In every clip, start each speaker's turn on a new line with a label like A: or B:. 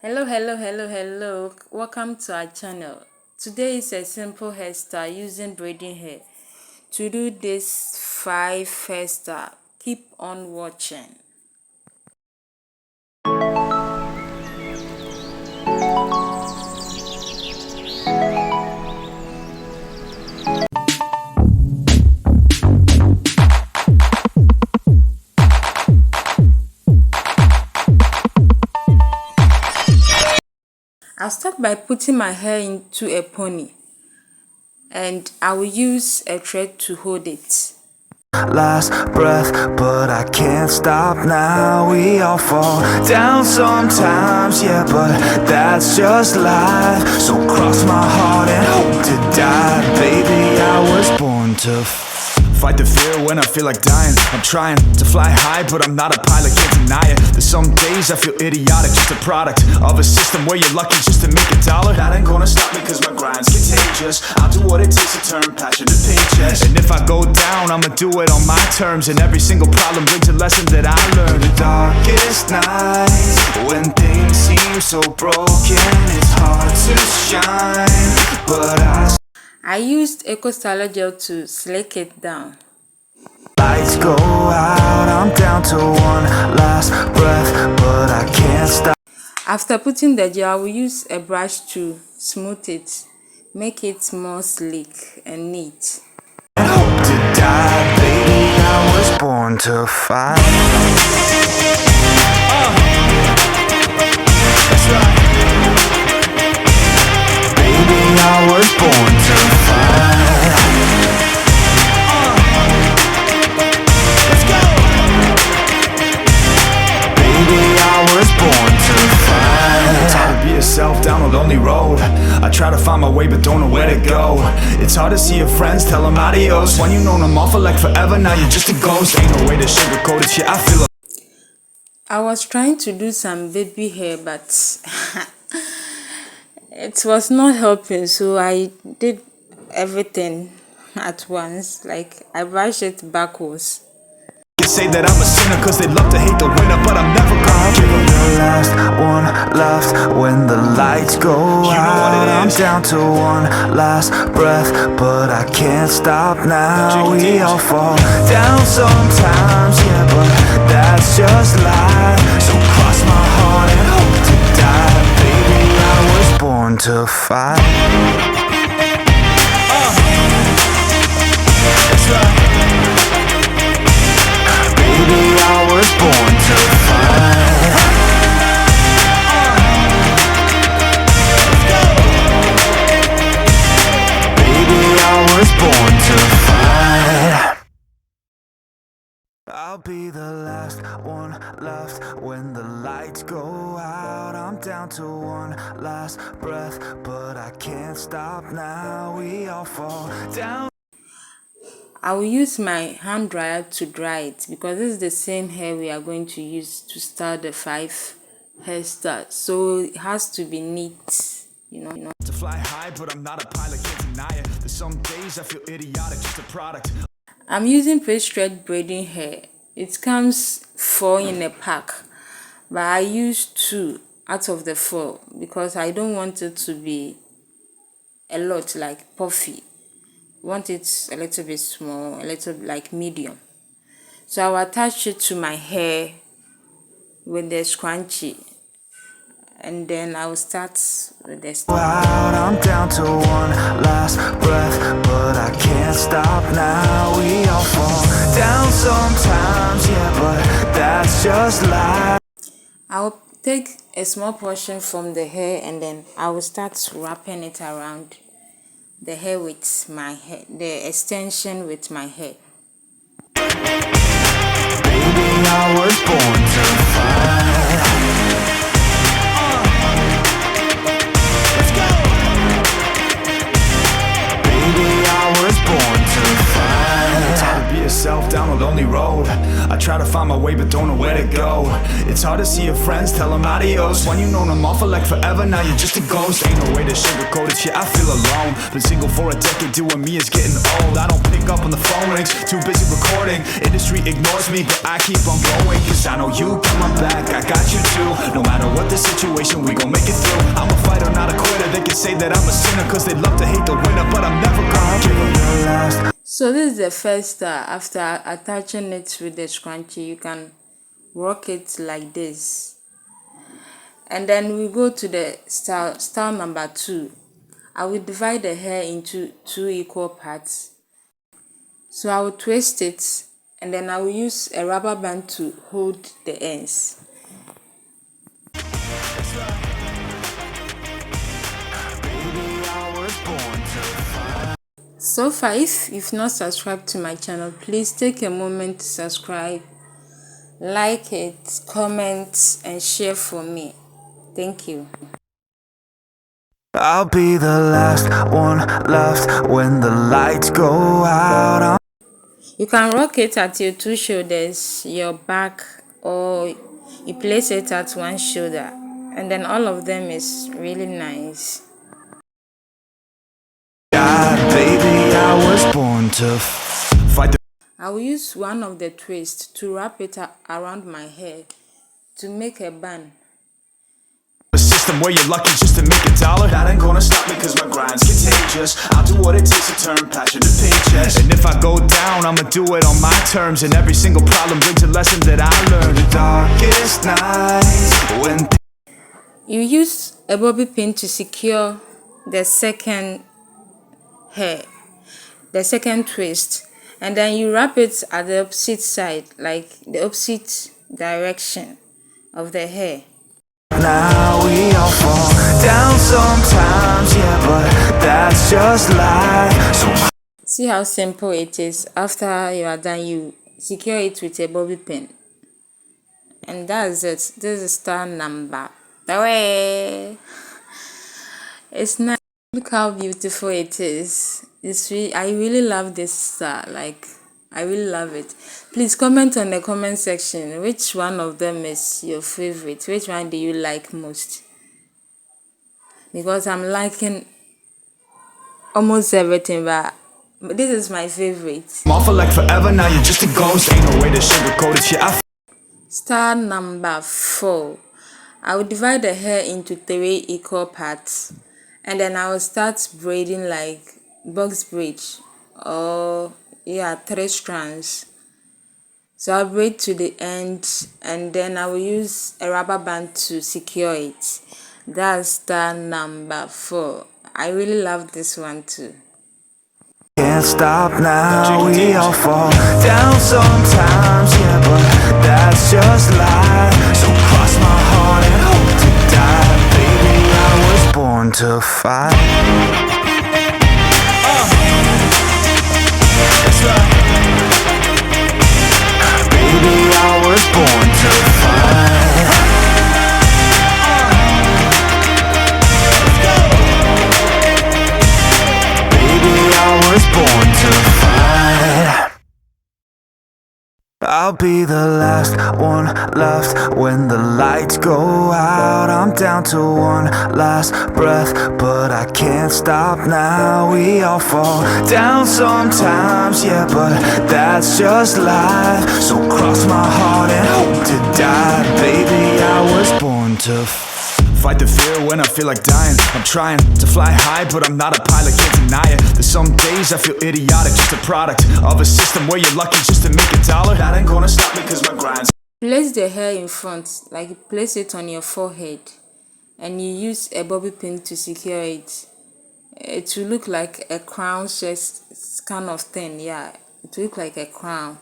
A: Hello. Welcome to our channel. Today is a simple hairstyle using braiding hair. To do this 5 hairstyle, keep on watching. I'll start by putting my hair into a pony, and I will use a thread to hold it.
B: Last breath, but I can't stop now. We all fall down sometimes, yeah, but that's just life. So cross my heart and hope to die. Baby, I was born to fight the fear when I feel like dying. I'm trying to fly high, but I'm not a pilot, can't deny it. There's some days I feel idiotic, just a product of a system where you're lucky just to make $1. That ain't gonna stop me cause my grind's contagious. I'll do what it takes to turn passion to paychecks. And if I go down, I'ma do it on my terms. And every single problem brings a lesson that I learned. The darkest nights, when things seem so broken, it's hard to shine, but
A: I used Eco Styler gel to slick it down.
B: Lights go out, I'm down to one last breath, but I can't stop.
A: After putting the gel, I will use a brush to smooth it, make it more sleek and neat.
B: I hope to die, baby, I was born to fight. That's right. Baby, I was born to fight. Let's go. Baby, I was born to fight. It's hard to be yourself down a lonely road. I try to find my way but don't know where to go. It's hard to see your friends, tell them adios. When you known them all for like forever, now you're just a ghost. Ain't no way to sugarcoat it, yeah, I feel
A: I was trying to do some baby hair, but it was not helping, so I did everything at once. Like, I brushed it backwards.
B: You say that I'm a sinner cause they love to hate the winner, but I'm never gonna give up. The last one left when the lights go out. I'm down to one last breath, but I can't stop now. We all fall down sometimes, yeah, but that's just life. So cross my heart and hope to die. Baby, I was born to fight. That's right. Baby, I was born to fight. Baby, I was born to fight. I'll be the last one left when the lights go out. I'm down to one last breath, but I can't stop now. We all fall down.
A: I will use my hand dryer to dry it because this is the same hair we are going to use to start the 5 hairstyles. So it has to be neat, you know.
B: To fly high, but I'm not a pilot, can't deny it. There's some days I feel idiotic, just a product.
A: I'm using fake thread braiding hair. It comes 4 in a pack, but I use 2 out of the 4 because I don't want it to be a lot like puffy. Want it a little bit small, a little like medium. So I will attach it to my hair with the scrunchie, and then I will start with the
B: I'm down to one last breath, but I can't stop now. We all fall down sometimes, yeah, but that's just life. I
A: will take a small portion from the hair, and then I will start wrapping it around the hair with my hair, the extension with my hair.
B: Baby, I was born to fight. Let's go. Baby, I was born to fight. It's hard to be yourself down a lonely road. I try to find my way but don't know where to go. It's hard to see your friends, tell them adios. When you known them all for like forever, now you're just a ghost. Ain't no way to sugarcoat it, yeah, I feel alone. Been single for a decade, doing me is getting old. I don't pick up on the phone rings, too busy recording. Industry ignores me, but I keep on going. Cause I know you got my back, I got you too. No matter what the situation, we gon' make it through. I'm a fighter, not a quitter. They can say that I'm a sinner, cause they love to hate the winner, but I'm never gonna give them the last.
A: So this is the first style. After attaching it with the scrunchie, you can rock it like this. And then we go to the style number 2. I will divide the hair into 2 equal parts. So I will twist it, and then I will use a rubber band to hold the ends. So far, if you've not subscribed to my channel, please take a moment to subscribe, like it, comment, and share for me. Thank you.
B: I'll be the last one left when the lights go out.
A: You can rock it at your 2 shoulders, your back, or you place it at 1 shoulder, and then all of them is really nice.
B: Baby, I was born to fight the
A: I will use one of the twists to wrap it around my hair to make a bun.
B: system where you're lucky just to make $1. That ain't gonna stop me cause my grind's contagious. I'll do what it takes to turn passion to paychecks. And if I go down, I'ma do it on my terms. And every single problem brings a lesson that I learned. The darkest nights when
A: you use a bobby pin to secure the second hair, the second twist, and then you wrap it at the opposite side, like the opposite direction of the hair.
B: now we all fall down sometimes, yeah, but that's just life. So
A: See how simple it is. After you are done, you secure it with a bobby pin, and that's it. This is style number. Away. It's nice. Look how beautiful it is. I really love this style. Like, I really love it. Please comment on the comment section which one of them is your favorite. Which one do you like most? Because I'm liking almost everything, but this is my favorite.
B: I'm off for like forever, now you're just a ghost. Ain't no way to sugarcoat it, yeah.
A: Style number 4. I will divide the hair into 3 equal parts, and then I will start braiding like box braid, or 3 strands. So I'll braid to the end, and then I will use a rubber band to secure it. That's style number 4. I really love this one too.
B: Can't stop now, we all fall down sometimes, yeah, but that's just life. So cross my heart and hope to die. Baby, I was born to fight. That's right. Baby, I was born to fight. Born to fight. I'll be the last one left when the lights go out. I'm down to one last breath, but I can't stop now. We all fall down sometimes, yeah, but that's just life. So cross my heart and hope to die. Baby, I was born to fight the fear when I feel like dying. I'm trying to fly high, but I'm not a pilot, can't deny it. There's some days I feel idiotic, just a product of a system where you're lucky just to make $1. That ain't gonna stop me cause my grind's.
A: Place the hair in front, like place it on your forehead, and you use a bobby pin to secure it. It will look like a crown, just kind of thin, yeah. It will look like a crown.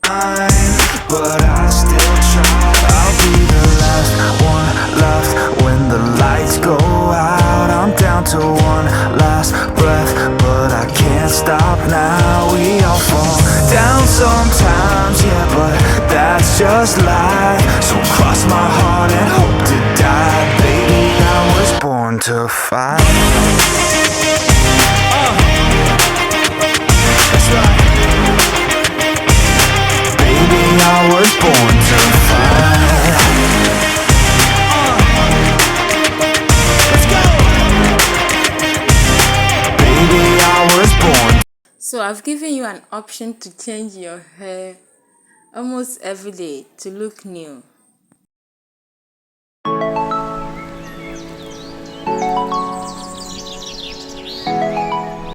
B: But I still try. I'll be the last one left when the lights go out. I'm down to one last breath, but I can't stop now. We all fall down sometimes, yeah, but that's just life. So cross my heart and hope to die. Baby, I was born to fight. That's right. Baby, born to fight. Let's go. Baby, I was born.
A: So I've given you an option to change your hair almost every day to look new.